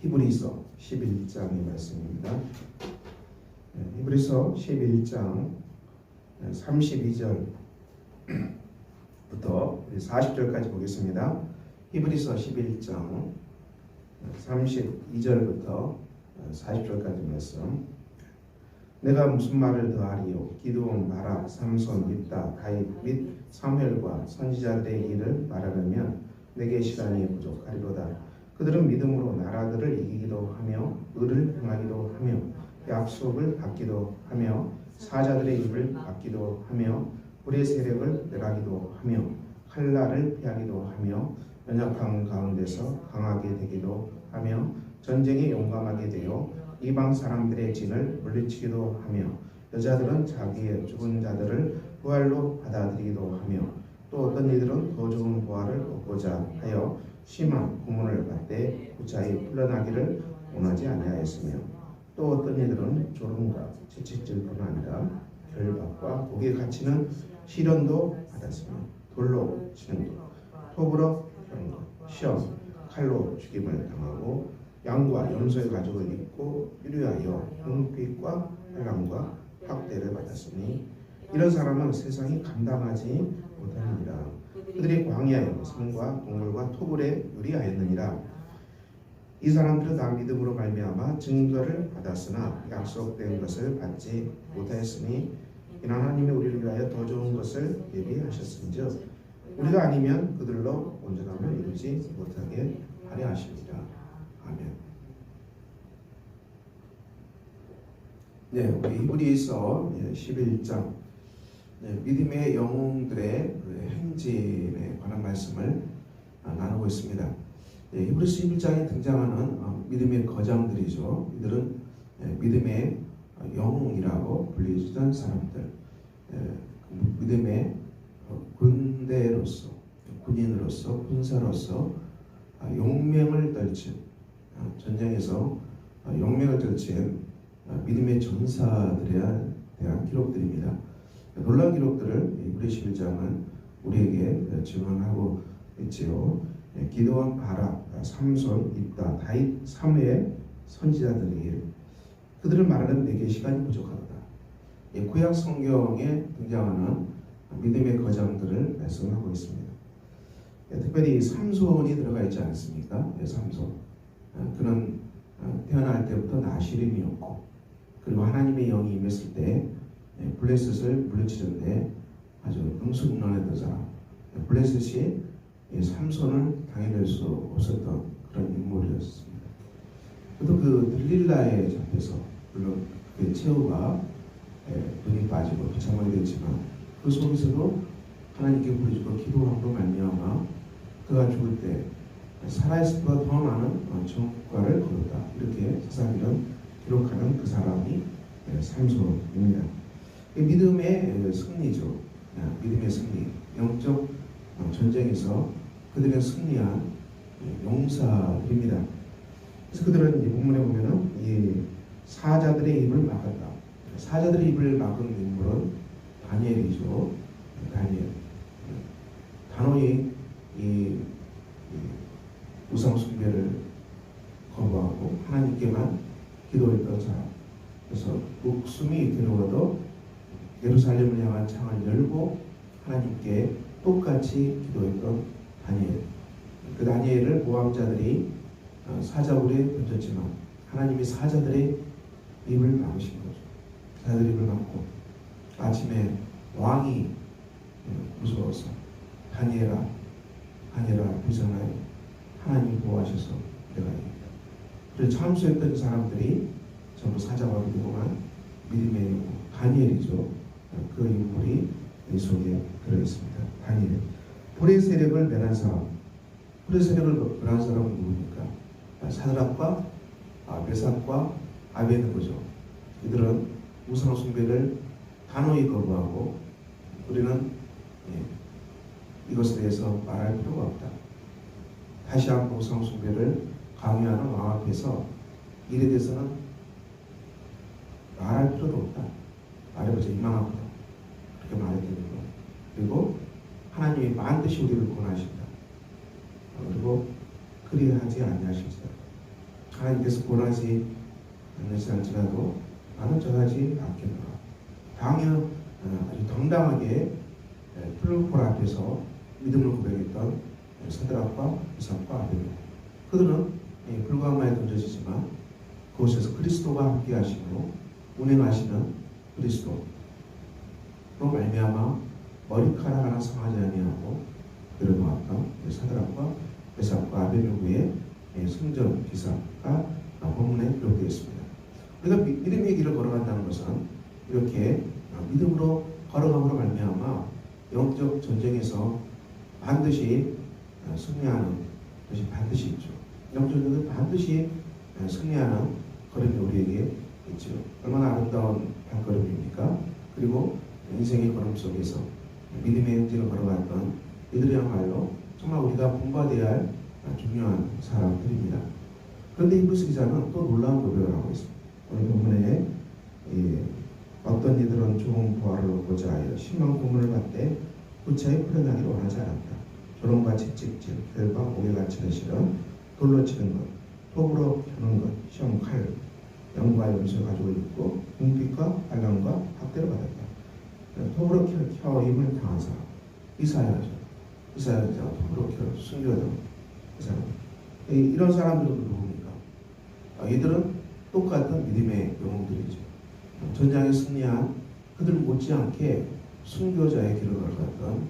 히브리서 11장의 말씀입니다. 히브리서 11장 32절부터 40절까지 보겠습니다. 히브리서 11장 32절부터 40절까지 말씀. 내가 무슨 말을 더하리요? 기드온, 바락, 삼손, 옅다, 다윗 및 사무엘과 선지자들의 일을 말하려면 내게 시간이 부족하리로다. 그들은 믿음으로 나라들을 이기기도 하며 의를 행하기도 하며 약속을 받기도 하며 사자들의 입을 막기도 하며 불의 세력을 멸하기도 하며 칼날을 피하기도 하며 연약한 가운데서 강하게 되기도 하며 전쟁에 용감하게 되어 이방 사람들의 진을 물리치기도 하며 여자들은 자기의 죽은 자들을 부활로 받아들이기도 하며 또 어떤 이들은 더 좋은 부활을 얻고자 하여 심한 고문을 받되 무차히 풀려나기를 원하지 아니하였으며 또 어떤 이들은 조롱과 채찍질뿐 아니라 결박과 목에 갇히는 시련도 받았으며 돌로 치는 것, 톱으로 펴는 것, 시험, 칼로 죽임을 당하고 양과 염소의 가죽을 입고 유리하여 흉빛과 회랑과 학대를 받았으니 이런 사람은 세상이 감당하지 못하느니라. 그들이 광야에 산과 동물과 토굴에 유리하였느니라. 이 사람들은 다 믿음으로 말미암아 증거를 받았으나 약속된 것을 받지 못하였으니 이는 하나님이 우리를 위하여 더 좋은 것을 예비하셨은즉 우리가 아니면 그들로 온전함을 이루지 못하게 하려 하십니다. 아멘. 네, 우리 히브리서 11장 믿음의 영웅들의 행진에 관한 말씀을 나누고 있습니다. 히브리서 11장에 등장하는 믿음의 거장들이죠. 이들은 믿음의 영웅이라고 불리던 사람들, 믿음의 군대로서, 군인으로서, 군사로서 용맹을 떨친, 전쟁에서 용맹을 떨친 믿음의 전사들에 대한 기록들입니다. 놀라운 기록들을 히브리 11장은 우리에게 증언하고 있지요. 기드온, 바락, 삼손, 옅다, 다윗, 사무엘, 선지자들의 일. 그들을 말하는 내게 시간이 부족하다. 구약 성경에 등장하는 믿음의 거장들을 말씀하고 있습니다. 특별히 삼손이 들어가 있지 않습니까? 삼손. 그는 태어날 때부터 나시림이었고, 그리고 하나님의 영이 임했을 때 블레셋을 물리치는데 아주 능수능란했던 사람. 블레셋이 삼손을 당해낼 수 없었던 그런 인물이었습니다. 또 그 들릴라에 잡혀서 물론 그 최후가 눈이 빠지고 비참하게 됐지만 그 속에서도 하나님께 부르짖고 기도함으로 말미암아 그가 죽을 때 살아있을 때보다 더 많은 전과를 거뒀다. 이렇게 사사기는 기록하는 그 사람이 삼손입니다. 믿음의 승리죠. 믿음의 승리, 영적 전쟁에서 그들의 승리한 용사들입니다. 그래서 그들은 이 본문에 보면은 이 사자들의 입을 막았다. 사자들의 입을 막은 인물은 다니엘이죠. 다니엘. 단호히 이 우상 숭배를 거부하고 하나님께만 기도했던 사람. 그래서 목숨이 괴로워도 예루살렘을 향한 창을 열고 하나님께 똑같이 기도했던 다니엘. 그 다니엘을 모함자들이 사자굴에 던졌지만 하나님이 사자들의 입을 막으신 거죠. 사자들의 입을 막고 아침에 왕이 무서워서 다니엘아 비전하여 하나님이 보호하셔서 내가 이겼다. 그래서 참수했던 사람들이 전부 사자굴이 되고만 믿음의 다니엘이죠. 그 인물이 이 속에 들어있습니다. 다니엘. 불의 세력을 멸한 사람. 불의 세력을 멸한 사람은 누굽니까? 사드락과 메삭과 아베드고죠. 이들은 우상 숭배를 단호히 거부하고 우리는 이것에 대해서 말할 필요가 없다. 다시 한번 우상 숭배를 강요하는 왕 앞에서 일에 대해서는 말할 필요도 없다. 말해보자 이만하구나. 그렇게 말했다는 거. 그리고 하나님이 반드시 우리를 구원하신다. 그리고 그리하지 아니하실지다. 하나님께서 고난시 않는 시간지라도 나는 저하지 않겠노라. 당연 아주 당당하게 풀무불 앞에서 믿음을 고백했던 사드락과 미삭과 아벨레고. 그들은 불광마에 던져지지만 그곳에서 그리스도와 함께 하시므로 운행하시는 그리스도로 말미암아 머리카락 하나 상하지 아니하고 그를 놓았던 사드락과 미삭과 아벨레고의 승전 기사가 본문에 기록되어 있습니다. 우리가 믿음의 길을 걸어간다는 것은 이렇게 믿음으로 걸어감으로 말미암아 영적 전쟁에서 반드시 승리하는 것이 반드시 있죠. 영적 전쟁은 반드시 승리하는 걸음이 우리에게 있죠. 얼마나 아름다운 발걸음입니까? 그리고 인생의 걸음 속에서 믿음의 행진을 걸어갔던 이들이야말로 정말 우리가 본받아야 할 중요한 사람들입니다. 그런데 히브리서 기자는 또 놀라운 고백을 하고 있습니다. 오늘 본문에 어떤 이들은 좋은 부활을 얻고자 하여 심한 고문을 받되 구차히 풀어나기를 원하지 않았다. 조롱과 채찍질, 결과 옥에같이 실은 돌로 치는 것, 톱으로 펴는 것, 시험 칼, 영과 염소를 가지고 있고 궁핍과 빨강과 학대를 받았다. 톱으로 켜 힘을 당한 사람 이사야죠. 이사야가 톱으로 켜 순교하던 그 사람. 이런 사람들은 누굽니까? 이들은 똑같은 믿음의 영웅들이죠. 전장에 승리한 그들 못지않게 순교자의 길을 걸어갔던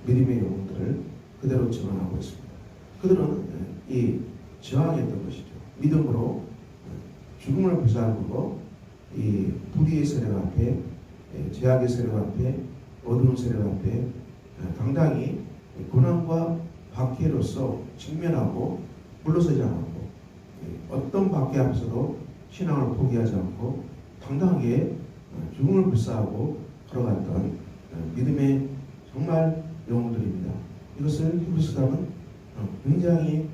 믿음의 영웅들을 그대로 증언하고 있습니다. 그들은 이 저항했던 것이죠. 믿음으로 죽음을 부사하고 이 불의의 세력 앞에, 죄악의 세력 앞에, 어두운 세력 앞에 당당히 고난과 박해로서 직면하고 물러서지 않았고 어떤 박해 앞에서도 신앙을 포기하지 않고 당당하게 죽음을 불사하고 걸어갔던 믿음의 정말 영웅들입니다. 이것을 히브리서 사람은 굉장히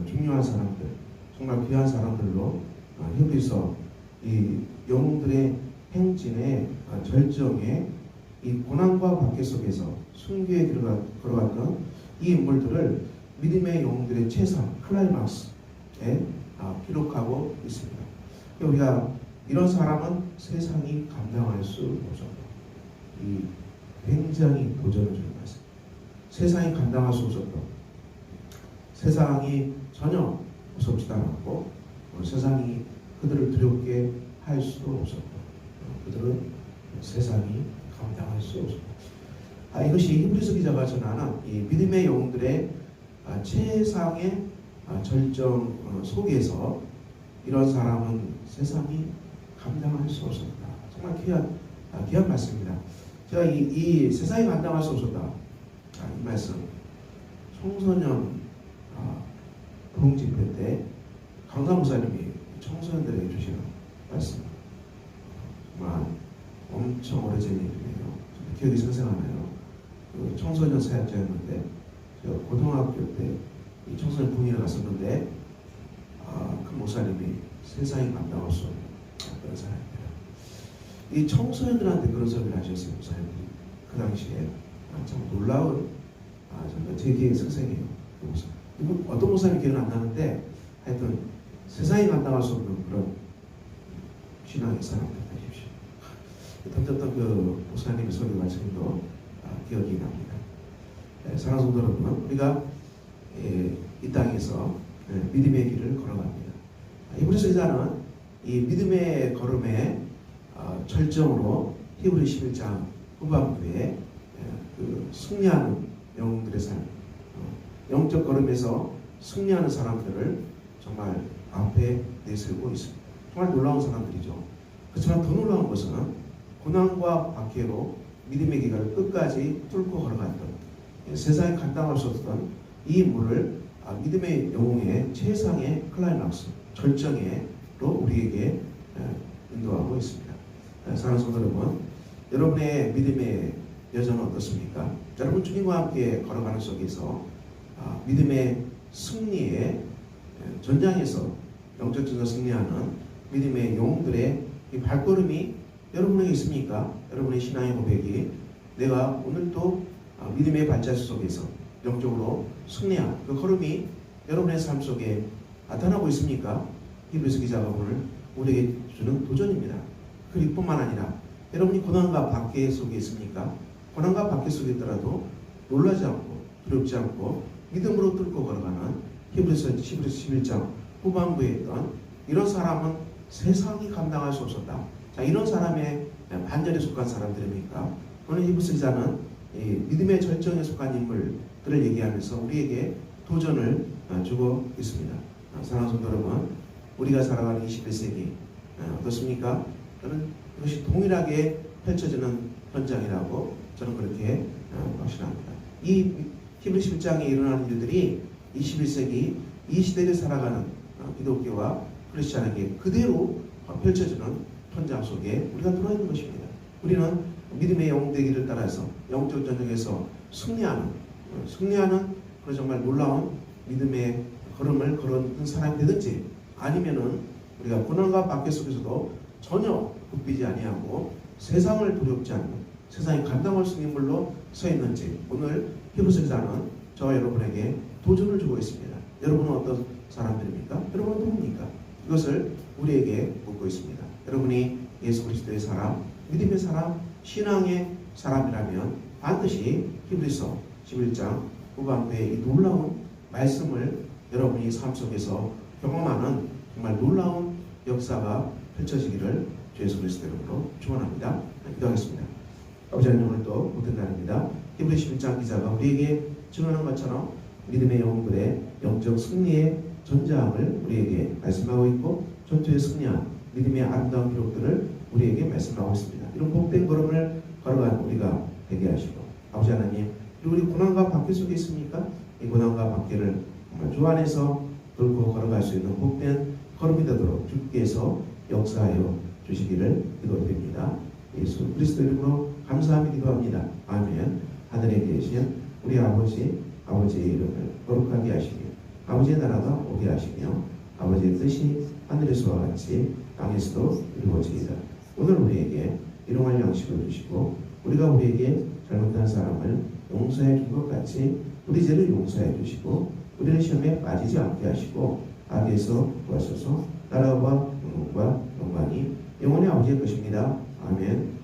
중요한 사람들, 정말 귀한 사람들로 히브리서 이 영웅들의 행진의 절정에 이 고난과 박해 속에서 순교의 길을 걸어갔던 이 인물들을 믿음의 영웅들의 최상 클라이막스에 기록하고 있습니다. 우리가 이런 사람은 세상이 감당할 수 없었다. 이 굉장히 도전을 주는 말씀. 세상이 감당할 수 없었다. 세상이 전혀 무섭지도 않았고 세상이 그들을 두렵게 할 수도 없었다. 그들은 세상이 감당할 수 없었다. 이것이 히브리서 기자가 전하는 이 믿음의 영웅들의 최상의 절정 속에서 이런 사람은 세상이 감당할 수 없었다. 정말 귀한 말씀입니다. 제가 이 세상이 감당할 수 없었다. 이 말씀 청소년 부흥집회 때 강사 목사님이 청소년들에게 주시는 말씀. 정말 엄청 오래전 일이에요. 기억이 생생하네요. 그 청소년 사역자였는데 제가 고등학교 때 이 청소년 부흥회를 갔었는데 그 목사님이 세상이 감당할 수 없는 그런 사람입니다. 이 청소년들한테 그런 소리를 하셨어요. 목사님들이 그 당시에 참 놀라운 정말 제 기억에 생생해요. 그 목사. 이분 어떤 목사님 기억은 안 나는데 하여튼 세상이 감당할 수 없는 그런 신앙의 사람들 하십시오. 던졌던 그 목사님의 소리가 지금도 기억이 납니다. 사랑하는 성도 여러분, 우리가 이 땅에서 믿음의 길을 걸어갑니다. 히브리서 기자는 이 믿음의 걸음의 절정으로 히브리 11장 후반부에 그 승리하는 영웅들의 삶, 영적 걸음에서 승리하는 사람들을 정말 앞에 내세우고 있습니다. 정말 놀라운 사람들이죠. 그렇지만 더 놀라운 것은 고난과 박해로 믿음의 길을 끝까지 뚫고 걸어갔던 세상에 감당할 수 없었던 이 인물을 믿음의 영웅의 최상의 클라이막스, 절정으로 우리에게 인도하고 있습니다. 사랑하는 성도 여러분, 여러분의 믿음의 여정은 어떻습니까? 여러분 주님과 함께 걸어가는 속에서 믿음의 승리의 전장에서 영적 전쟁 승리하는 믿음의 영웅들의 이 발걸음이 여러분에게 있습니까? 여러분의 신앙의 고백이 내가 오늘도 믿음의 발자취 속에서 영적으로 승리한 그 걸음이 여러분의 삶 속에 나타나고 있습니까? 히브리서 기자가 오늘 우리에게 주는 도전입니다. 그뿐만 아니라 여러분이 고난과 박해 속에 있습니까? 고난과 박해 속에 있더라도 놀라지 않고 두렵지 않고 믿음으로 뚫고 걸어가는 히브리서 11장 후반부에 있던 이런 사람은 세상이 감당할 수 없었다. 자, 이런 사람의 반절에 속한 사람들입니까? 오늘 히브리서 기자는 믿음의 절정에 속한 인물들을 얘기하면서 우리에게 도전을 주고 있습니다. 사랑하는 성도 여러분, 우리가 살아가는 21세기 어떻습니까? 저는 이것이 동일하게 펼쳐지는 현장이라고 저는 그렇게 확신합니다. 이 히브리 11장에 일어나는 일들이 21세기 이 시대를 살아가는 기독교와 크리스찬에게 그대로 펼쳐지는 현장 속에 우리가 들어와 있는 것입니다. 우리는 믿음의 영웅되기를 따라서 영적 전쟁에서 승리하는 그런 정말 놀라운 믿음의 걸음을 걸은 사람이 되든지 아니면은 우리가 고난과 박해 속에서도 전혀 굽히지 아니하고 세상을 두렵지 않는 세상이 감당할 수 있는 인물로 서 있는지 오늘 히브리서 기자는 저와 여러분에게 도전을 주고 있습니다. 여러분은 어떤 사람들입니까? 여러분은 누굽니까? 이것을 우리에게 묻고 있습니다. 여러분이 예수 그리스도의 사람, 믿음의 사람, 신앙의 사람이라면 반드시 히브리서 11장 후반부의 이 놀라운 말씀을 여러분이 삶 속에서 경험하는 정말 놀라운 역사가 펼쳐지기를 주 예수 그리스도 이름으로 축원합니다. 기도하겠습니다. 아버지 하나님, 오늘 또 모든 날입니다. 히브리 11장 기자가 우리에게 증언한 것처럼 믿음의 영웅들의 영적 승리의 전장을 우리에게 말씀하고 있고 전투에 승리한 믿음의 아름다운 기록들을 우리에게 말씀하고 있습니다. 이런 복된 걸음을 걸어가는 우리가 되게 하시고 아버지 하나님, 우리 고난과 박해 속에 있습니까? 이 고난과 박해를 정말 주 안에서 돌고 걸어갈 수 있는 복된 걸음이 되도록 주께서 역사하여 주시기를 기도드립니다. 예수 그리스도 이름으로 감사하며 기도합니다. 아멘. 하늘에 계신 우리 아버지의 이름을 거룩하게 하시며 아버지의 나라가 오게 하시며 아버지의 뜻이 하늘에서와 같이 땅에서도 이루어지이다. 오늘 우리에게 일용할 양식을 주시고 우리가 우리에게 잘못한 사람을 용서해 준 것 같이 우리 죄를 용서해 주시고 우리는 시험에 빠지지 않게 하시고 악에서 구하소서. 나라와 영광과 영광이 영원히 아버지의 것입니다. 아멘.